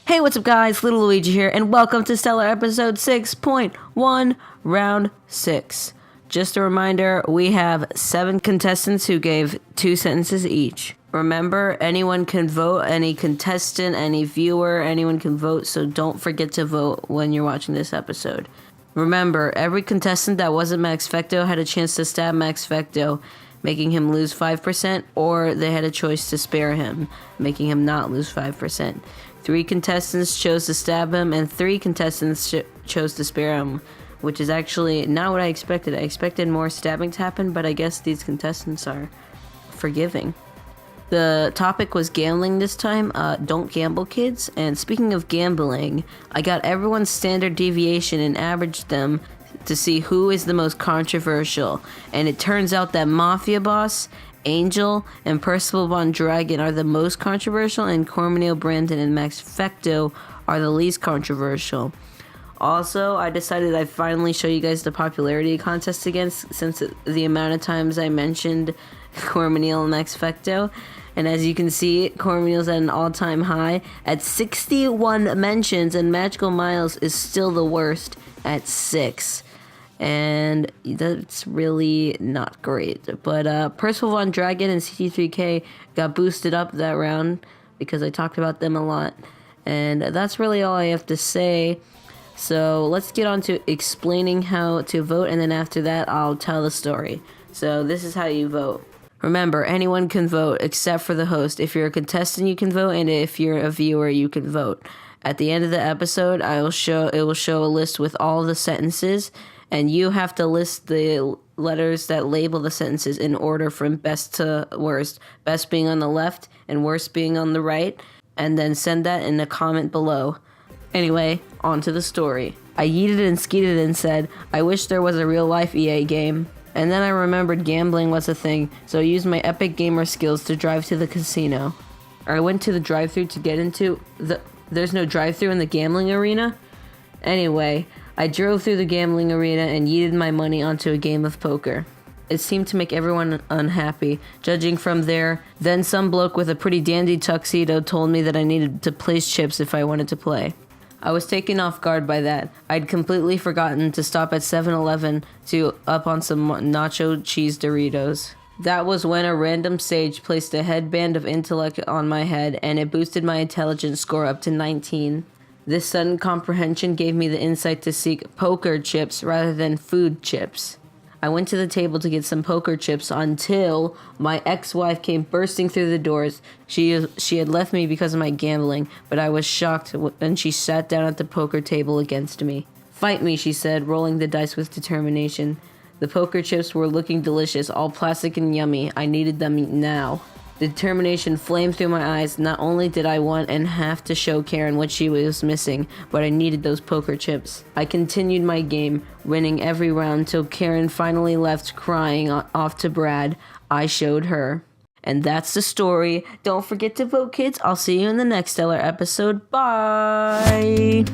Hey, what's up guys? Little Luigi here, and welcome to STeller episode 6.1, round 6. Just a reminder, we have 7 contestants who gave 2 sentences each. Remember, anyone can vote, any contestant, any viewer, anyone can vote, so don't forget to vote when you're watching this episode. Remember, every contestant that wasn't Max Fecto had a chance to stab Max Fecto, making him lose 5%, or they had a choice to spare him, making him not lose 5%. 3 contestants chose to stab him, and 3 contestants chose to spare him, which is actually not what I expected. I expected more stabbing to happen, but I guess these contestants are forgiving. The topic was gambling this time. Don't gamble, kids. And speaking of gambling, I got everyone's standard deviation and averaged them to see who is the most controversial. And it turns out that Mafia Boss, Angel, and Percival Von Dragon are the most controversial, and Cormanil Brandon and Max Fecto are the least controversial. Also, I decided I'd finally show you guys the popularity contest again, since the amount of times I mentioned Cormanil and Max Fecto. And as you can see, Cormanil's at an all-time high at 61 mentions, and Magical Miles is still the worst at 6. And that's really not great. But Percival Von Dragon and CT3K got boosted up that round because I talked about them a lot. And that's really all I have to say. So let's get on to explaining how to vote, and then after that I'll tell the story. So this is how you vote. Remember, anyone can vote except for the host. If you're a contestant, you can vote, and if you're a viewer, you can vote. At the end of the episode, it will show a list with all the sentences, and you have to list the letters that label the sentences in order from best to worst. Best being on the left and worst being on the right, and then send that in a comment below. Anyway, on to the story. I yeeted and skeeted and said, I wish there was a real-life EA game. And then I remembered gambling was a thing, so I used my epic gamer skills to drive to the casino. I went to the drive-thru to get into there's no drive-thru in the gambling arena? Anyway, I drove through the gambling arena and yeeted my money onto a game of poker. It seemed to make everyone unhappy. Judging from there, then some bloke with a pretty dandy tuxedo told me that I needed to place chips if I wanted to play. I was taken off guard by that. I'd completely forgotten to stop at 7-Eleven to up on some nacho cheese Doritos. That was when a random sage placed a headband of intellect on my head, and it boosted my intelligence score up to 19. This sudden comprehension gave me the insight to seek poker chips rather than food chips. I went to the table to get some poker chips until my ex-wife came bursting through the doors. She had left me because of my gambling, but I was shocked when she sat down at the poker table against me. Fight me, she said, rolling the dice with determination. The poker chips were looking delicious, all plastic and yummy. I needed them now. The determination flamed through my eyes. Not only did I want and have to show Karen what she was missing, but I needed those poker chips. I continued my game, winning every round till Karen finally left crying off to Brad. I showed her. And that's the story. Don't forget to vote, kids. I'll see you in the next STeller episode. Bye!